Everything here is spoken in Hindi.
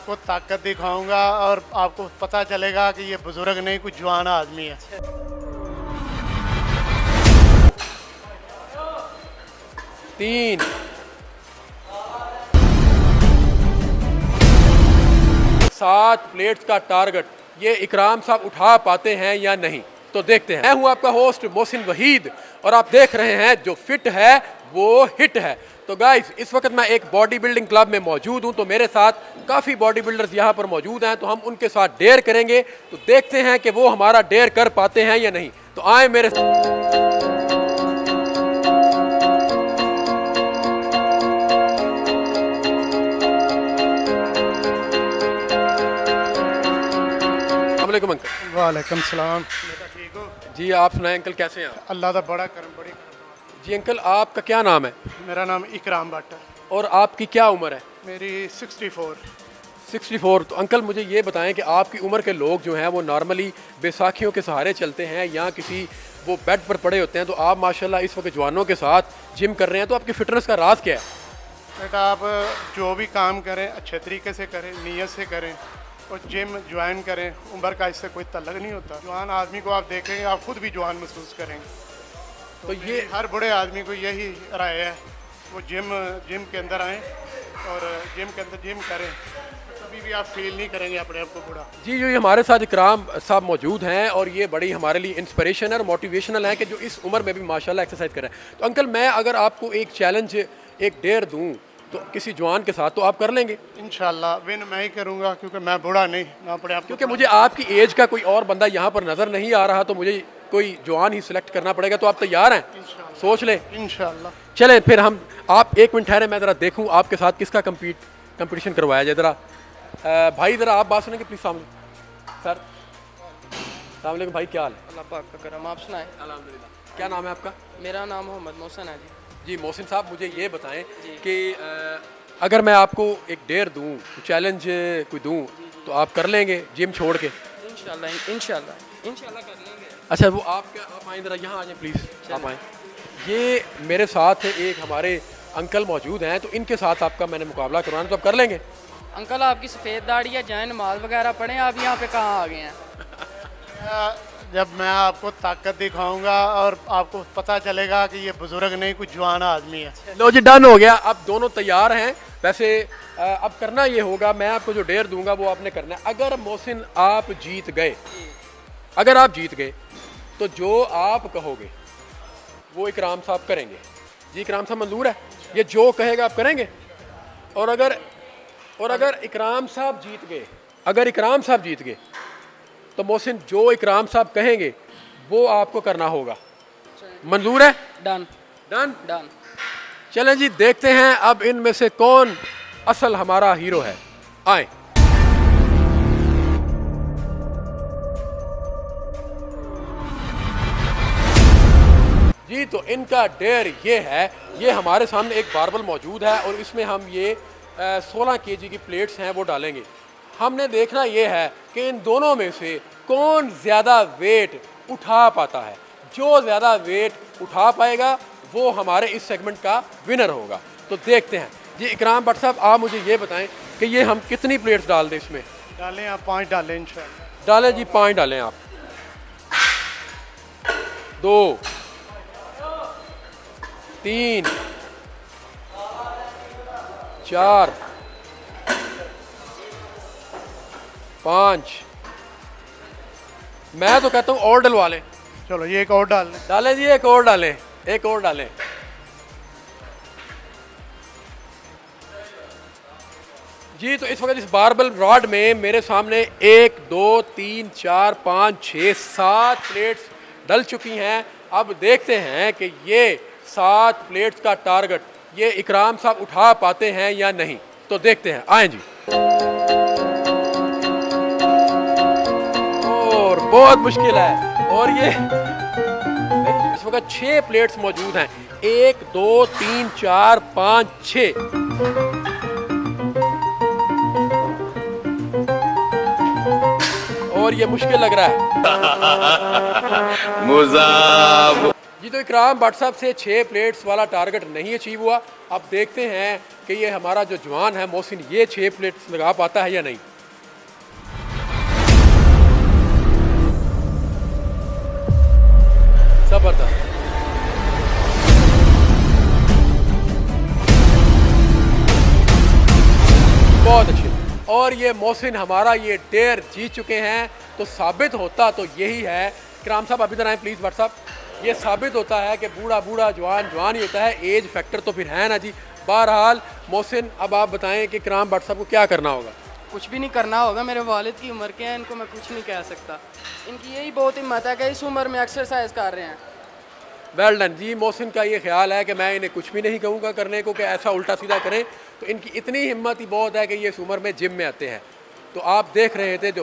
आपको ताकत दिखाऊंगा और आपको पता चलेगा कि ये बुजुर्ग नहीं, कुछ जवान आदमी है। तीन, सात प्लेट्स का टारगेट ये इकराम साहब उठा पाते हैं या नहीं, तो देखते हैं। मैं हूं आपका होस्ट मोहसिन वहीद और आप देख रहे हैं जो फिट है वो हिट है। तो गाइस, इस वक्त मैं एक बॉडी बिल्डिंग क्लब में मौजूद हूं, तो मेरे साथ काफ़ी बॉडी बिल्डर्स यहां पर मौजूद हैं, तो हम उनके साथ डेयर करेंगे। तो देखते हैं कि वो हमारा डेयर कर पाते हैं या नहीं। तो आए मेरे अस्सलामुअलैकुम अंकल। वालेकुम सलाम। ठीक हो जी, आप सुनाएं अंकल, कैसे हैं आप? अल्लाह का बड़ा करम, बड़ी जी अंकल, आपका क्या नाम है मेरा नाम इकराम भट्ट है। और आपकी क्या उम्र है? मेरी 64। 64। तो अंकल मुझे ये बताएं कि आपकी उम्र के लोग जो हैं वो नॉर्मली बैसाखियों के सहारे चलते हैं या किसी वो बेड पर पड़े होते हैं, तो आप माशाल्लाह इस वक्त जवानों के साथ जिम कर रहे हैं, तो आपकी फिटनेस का राज क्या है? बेटा, आप जो भी काम करें अच्छे तरीके से करें, नीयत से करें और जिम ज्वाइन करें। उम्र का इससे कोई तल्लक नहीं होता। जवान आदमी को आप देखेंगे, आप खुद भी जवान महसूस करेंगे। तो ये हर बड़े आदमी को यही राय है, वो जिम के अंदर आएँ और जिम के अंदर जिम करें, कभी भी आप फील नहीं करेंगे अपने आप को बूढ़ा। जी, जो ये हमारे साथ इकराम साहब मौजूद हैं और ये बड़ी हमारे लिए इंस्पिरेशन है और मोटिवेशनल है कि जो इस उम्र में भी माशाल्लाह एक्सरसाइज कर रहे हैं। तो अंकल, मैं अगर आपको एक चैलेंज, एक डेयर दूं तो किसी जवान के साथ, तो आप कर लेंगे? इंशाल्लाह विन मैं ही करूँगा, क्योंकि मैं बूढ़ा नहीं ना पड़े आप। क्योंकि मुझे आपकी एज का कोई और बंदा यहाँ पर नज़र नहीं आ रहा, तो मुझे कोई जवान ही सिलेक्ट करना पड़ेगा। तो आप तैयार हैं? सोच लें। इंशाल्लाह। चलें फिर हम, आप एक मिनट ठहरे, मैं ज़रा देखूं आपके साथ किसका कंपटीशन करवाया जाए। ज़रा भाई ज़रा आप बात सुनेंगे प्लीज़ सामने। सर अस्सलाम वालेकुम भाई, क्या हाल है? अल्लाह पाक का करम, आप सुनाएं। अल्हम्दुलिल्लाह। क्या नाम है आपका? मेरा नाम मोहम्मद मोहसिन है जी। जी मोहसिन साहब, मुझे ये बताएं कि अगर मैं आपको एक डेयर दूं, चैलेंज कोई दूं, तो आप कर लेंगे जिम छोड़ के? इंशाल्लाह इंशाल्लाह इंशाल्लाह कर लेंगे। अच्छा, वो आप आएँ ज़रा, यहाँ आ जाएँ प्लीज़, आप आएँ। ये मेरे साथ एक हमारे अंकल मौजूद हैं, तो इनके साथ आपका मैंने मुकाबला करवाना, तो आप कर लेंगे? अंकल, आपकी सफ़ेद दाढ़ी है, जाए नमाज वगैरह पढ़ें, आप यहाँ पे कहाँ आ गए हैं? जब मैं आपको ताकत दिखाऊंगा और आपको पता चलेगा कि ये बुजुर्ग नहीं, कुछ जवान आदमी है। लो जी, डन हो गया। अब दोनों तैयार हैं। वैसे अब करना ये होगा, मैं आपको जो डेयर दूंगा वो आपने करना है। अगर मोहसिन आप जीत गए, अगर आप जीत गए, तो जो आप कहोगे वो इकराम साहब करेंगे। जी इकराम साहब मंजूर है? ये जो कहेगा आप करेंगे। और अगर इकराम साहब जीत गए, अगर इकराम साहब जीत गए, तो मोहसिन जो इकराम साहब कहेंगे वो आपको करना होगा। मंजूर है? Done done. डन। चलें जी, देखते हैं अब इनमें से कौन असल हमारा हीरो है। आए। जी, तो इनका डेयर ये है, ये हमारे सामने एक बारबल मौजूद है और इसमें हम ये 16 केजी की प्लेट्स हैं वो डालेंगे। हमने देखना ये है कि इन दोनों में से कौन ज़्यादा वेट उठा पाता है। जो ज़्यादा वेट उठा पाएगा वो हमारे इस सेगमेंट का विनर होगा। तो देखते हैं। जी इकराम भट्ट साहब, आप मुझे ये बताएं कि ये हम कितनी प्लेट्स डाल दें इसमें? डालें आप 5 डालें इंशाल्लाह। डालें जी, 5 डालें आप। 2 3 4 5। मैं तो कहता हूँ और डलवा लें। चलो ये एक और डाल लें। डालें जी, एक और डालें, एक और डालें। जी, तो इस वक्त इस बारबल रॉड में मेरे सामने 1 2 3 4 5 6 7 प्लेट्स डल चुकी हैं। अब देखते हैं कि ये 7 प्लेट्स का टारगेट ये इकराम साहब उठा पाते हैं या नहीं। तो देखते हैं, आए जी। और बहुत मुश्किल है। और ये इस वक्त 6 प्लेट्स मौजूद हैं। 1 2 3 4 5 6। और ये मुश्किल लग रहा है। जी तो इकराम भट्ट साहब से 6 प्लेट्स वाला टारगेट नहीं अचीव हुआ। अब देखते हैं कि ये हमारा जो जवान है मोहसिन ये 6 प्लेट्स लगा पाता है या नहीं। जबरदस्त, बहुत अच्छे। और ये मोहसिन हमारा ये डेयर जीत चुके हैं। तो साबित होता तो यही है, इकराम साहब अभी इधर आए प्लीज़। भट्ट साहब, ये साबित होता है कि बूढ़ा बूढ़ा जवान जवान ही होता है, एज फैक्टर तो फिर है ना जी। बहरहाल मोहसिन, अब आप बताएं कि इकराम भट्ट साहब को क्या करना होगा। कुछ भी नहीं करना होगा, मेरे वालिद की उम्र के हैं, इनको मैं कुछ नहीं कह सकता। इनकी यही बहुत हिम्मत है कि इस उम्र में एक्सरसाइज कर रहे हैं। वेल डन जी। मोहसिन का ये ख्याल है कि मैं इन्हें कुछ भी नहीं कहूँगा करने को, कि ऐसा उल्टा सीधा करें। तो इनकी इतनी हिम्मत ही बहुत है कि ये इस उम्र में जिम में आते हैं। तो आप देख रहे थे जो